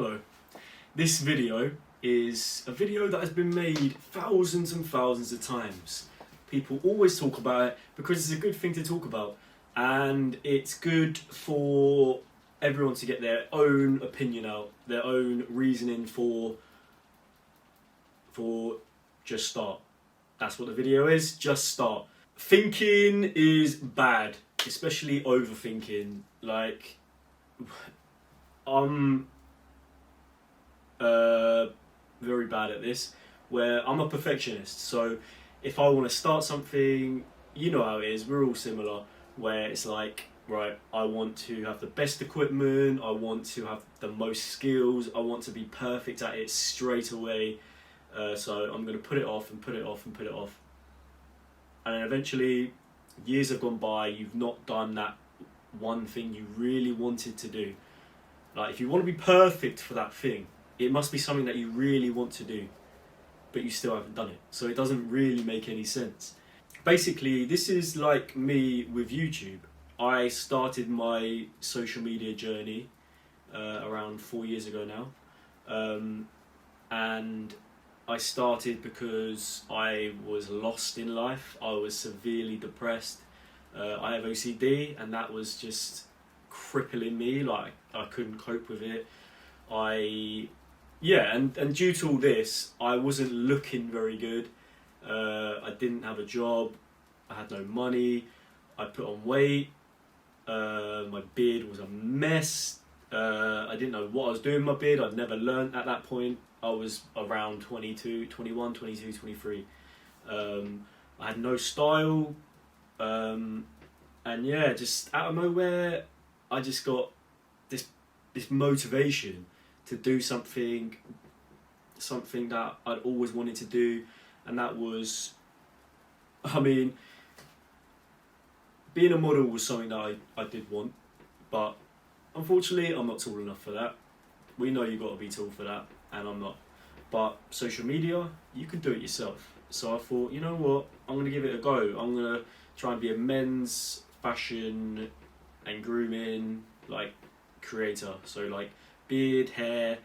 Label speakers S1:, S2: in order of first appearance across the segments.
S1: Hello. This video is a video that has been made thousands and thousands of times. People always talk about it because it's a good thing to talk about, and it's good for everyone to get their own opinion out, their own reasoning for just start. That's what the video is, just start. Thinking is bad, especially overthinking. Like, I'm very bad at this, where I'm a perfectionist. So if I want to start something, you know how it is, we're all similar, where it's like, right, I want to have the best equipment, I want to have the most skills, I want to be perfect at it straight away. So I'm going to put it off and put it off and put it off. And then eventually, years have gone by, you've not done that one thing you really wanted to do. Like, if you want to be perfect for that thing, it must be something that you really want to do, but you still haven't done it. So it doesn't really make any sense. Basically, this is like me with YouTube. I started my social media journey around 4 years ago now. And I started because I was lost in life. I was severely depressed. I have OCD, and that was just crippling me. Like, I couldn't cope with it. And due to all this, I wasn't looking very good. I didn't have a job. I had no money. I put on weight. My beard was a mess. I didn't know what I was doing with my beard. I'd never learned at that point. I was around 22, 21, 22, 23. I had no style. And yeah, just out of nowhere, I just got this motivation to do something that I'd always wanted to do, and that was, being a model was something that I did want, but unfortunately I'm not tall enough for that. We know you've got to be tall for that, and I'm not. But social media, you can do it yourself. So I thought, you know what, I'm going to give it a go. I'm going to try and be a men's fashion and grooming creator. So like beard, hair,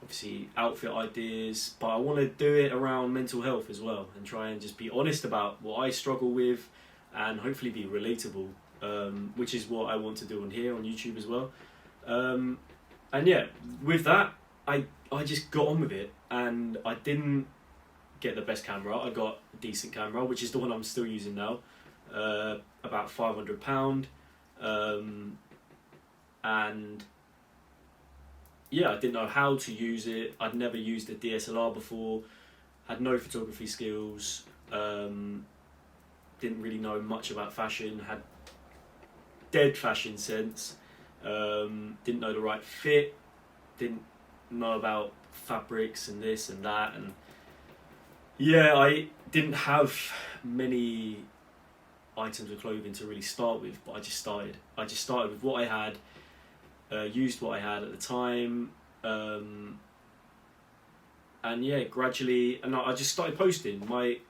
S1: obviously outfit ideas, but I want to do it around mental health as well, and try and just be honest about what I struggle with, and hopefully be relatable, which is what I want to do on here on YouTube as well. And yeah, with that, I just got on with it, and I didn't get the best camera. I got a decent camera, which is the one I'm still using now, about £500. And yeah, I didn't know how to use it. I'd never used a DSLR before, had no photography skills, didn't really know much about fashion, had dead fashion sense, didn't know the right fit, didn't know about fabrics and this and that, and yeah, I didn't have many items of clothing to really start with, but I just started with what I had, used what I had at the time, and yeah, gradually, and I just started posting. My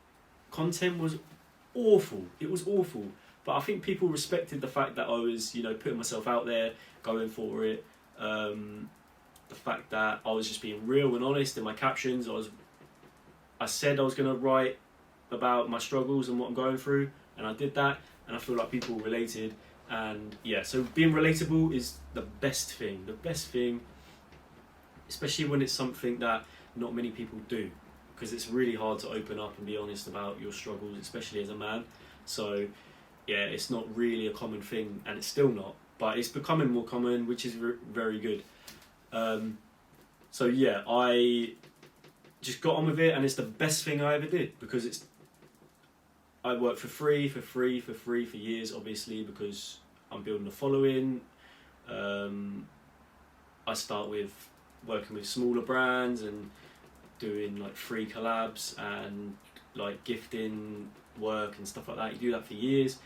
S1: content was awful. It was awful, but I think people respected the fact that I was, putting myself out there, going for it. The fact that I was just being real and honest in my captions. I said I was going to write about my struggles and what I'm going through, and I did that, and I feel like people related. And yeah, so being relatable is the best thing, especially when it's something that not many people do, because it's really hard to open up and be honest about your struggles, especially as a man. So yeah, it's not really a common thing, and it's still not, but it's becoming more common, which is very good. So yeah, I just got on with it, and it's the best thing I ever did, because I worked for free for years, obviously, because I'm building a following. I start with working with smaller brands and doing like free collabs and like gifting work and stuff like that. You do that for years,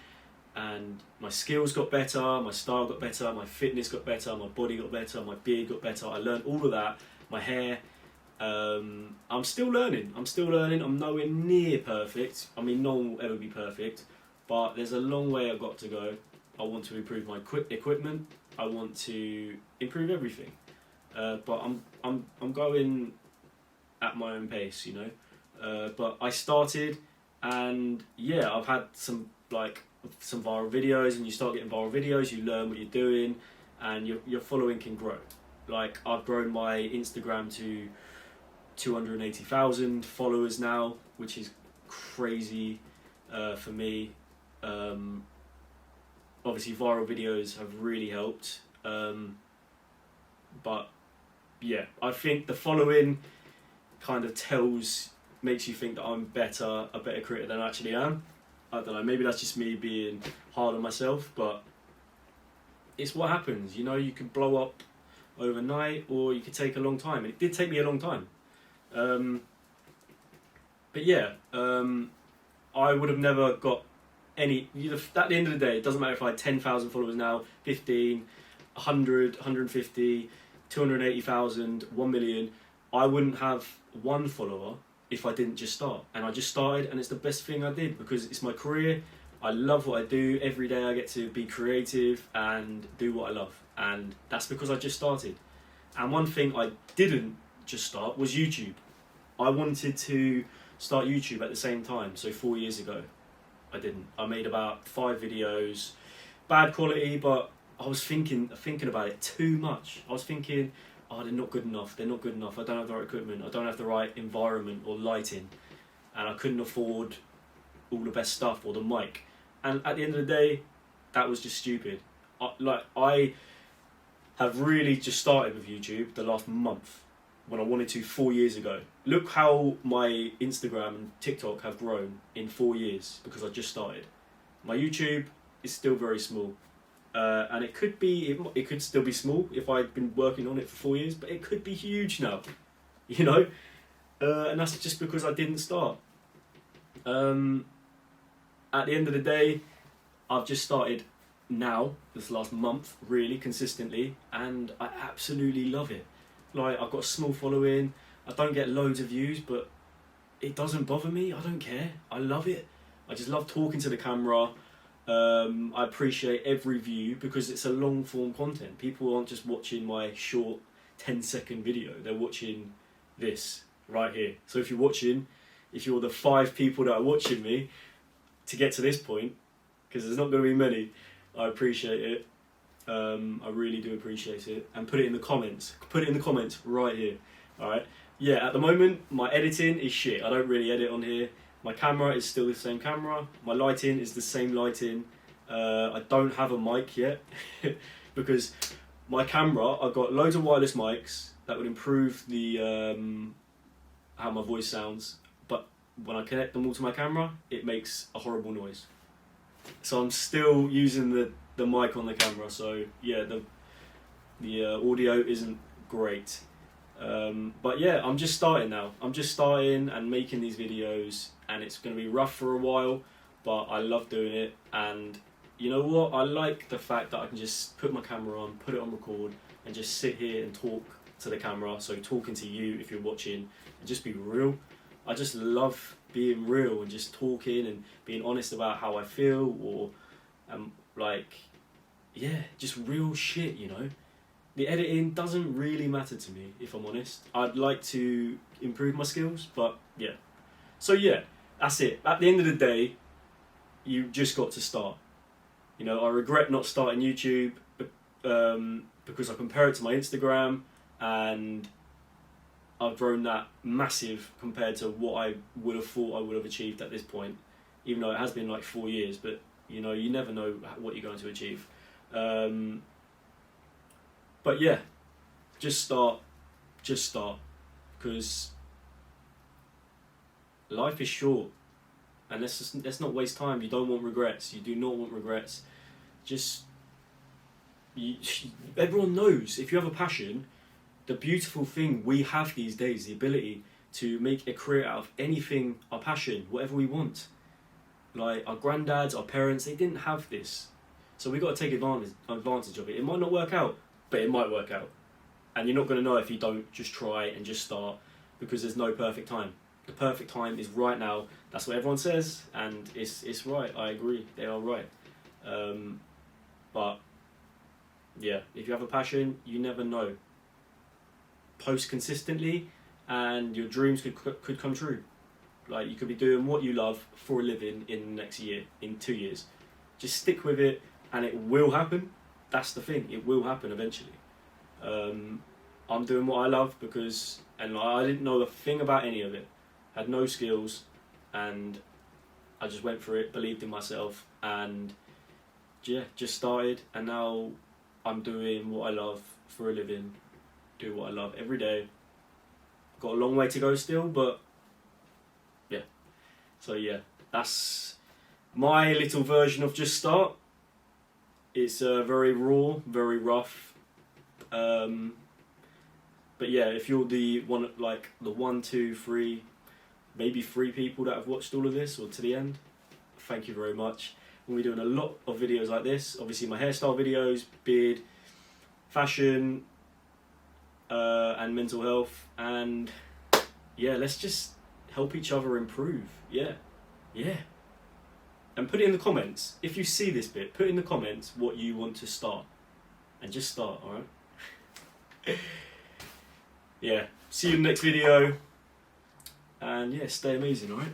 S1: and my skills got better, my style got better, my fitness got better, my body got better, my beard got better. I learned all of that, my hair. I'm still learning. I'm nowhere near perfect. No one will ever be perfect, but there's a long way I've got to go. I want to improve my equipment. I want to improve everything. but I'm going at my own pace, you know. But I started, and yeah, I've had some viral videos, and you start getting viral videos, you learn what you're doing, and your following can grow. Like, I've grown my Instagram to 280,000 followers now, which is crazy for me. Obviously, viral videos have really helped, but yeah, I think the following kind of makes you think that I'm a better creator than I actually am. I don't know, maybe that's just me being hard on myself, but it's what happens, you know. You can blow up overnight, or you could take a long time, and it did take me a long time. But yeah, I would have never got any. At the end of the day, it doesn't matter if I had 10,000 followers now, 15, 100, 150, 280,000, 1 million. I wouldn't have one follower if I didn't just start. And I just started, and it's the best thing I did, because it's my career. I love what I do. Every day I get to be creative and do what I love. And that's because I just started. And one thing I didn't just start was YouTube. I wanted to start YouTube at the same time. So 4 years ago, I didn't. I made about 5 videos, bad quality, but I was thinking about it too much. I was thinking, oh, they're not good enough. They're not good enough. I don't have the right equipment. I don't have the right environment or lighting, and I couldn't afford all the best stuff or the mic. And at the end of the day, that was just stupid. I have really just started with YouTube the last month, when I wanted to 4 years ago. Look how my Instagram and TikTok have grown in 4 years, because I just started. My YouTube is still very small, and it could still be small if I'd been working on it for 4 years, but it could be huge now, you know. And that's just because I didn't start. At the end of the day, I've just started now, this last month, really consistently, and I absolutely love it. Like, I've got a small following, I don't get loads of views, but it doesn't bother me. I don't care. I love it. I just love talking to the camera. I appreciate every view, because it's a long form content. People aren't just watching my short 10-second video, they're watching this right here. So if you're the 5 people that are watching me to get to this point, because there's not going to be many, I appreciate it. I really do appreciate it. And put it in the comments. Put it in the comments right here. Alright? Yeah, at the moment, my editing is shit. I don't really edit on here. My camera is still the same camera. My lighting is the same lighting. I don't have a mic yet, because my camera, I've got loads of wireless mics that would improve the how my voice sounds. But when I connect them all to my camera, it makes a horrible noise. So I'm still using the mic on the camera, so yeah, the audio isn't great. But yeah, I'm just starting now. I'm just starting and making these videos, and it's going to be rough for a while, but I love doing it. And you know what? I like the fact that I can just put my camera on, put it on record, and just sit here and talk to the camera. So talking to you if you're watching, and just be real. I just love being real and just talking and being honest about how I feel, or yeah, just real shit, you know. The editing doesn't really matter to me, if I'm honest. I'd like to improve my skills, but yeah. So yeah, that's it. At the end of the day, you just got to start. You know, I regret not starting YouTube, because I compare it to my Instagram, and I've grown that massive compared to what I would have thought I would have achieved at this point. Even though it has been like 4 years, but you know, you never know what you're going to achieve. But yeah, just start, because life is short, and let's not waste time. You don't want regrets. You do not want regrets. Everyone knows, if you have a passion, the beautiful thing we have these days, the ability to make a career out of anything, our passion, whatever we want. Like our granddads, our parents, they didn't have this. So we've got to take advantage of it. It might not work out, but it might work out. And you're not going to know if you don't just try and just start, because there's no perfect time. The perfect time is right now. That's what everyone says, and it's right. I agree. They are right. But yeah, if you have a passion, you never know. post consistently, and your dreams could come true. Like, you could be doing what you love for a living in the next year, in 2 years. Just stick with it, and it will happen. That's the thing, it will happen eventually. I'm doing what I love because, and I didn't know a thing about any of it, had no skills, and I just went for it, believed in myself, and yeah, just started, and now I'm doing what I love for a living, do what I love every day. Got a long way to go still, but yeah. So yeah, that's my little version of Just Start. It's very raw, very rough. But yeah, if you're the one, like the 1, 2, 3, maybe 3 people that have watched all of this or to the end, thank you very much. We'll be doing a lot of videos like this. Obviously my hairstyle videos, beard, fashion, and mental health, and yeah, let's just help each other improve. Yeah. And put it in the comments. If you see this bit, put in the comments what you want to start. And just start, alright? Yeah. See you in the next video. And yeah, stay amazing, alright?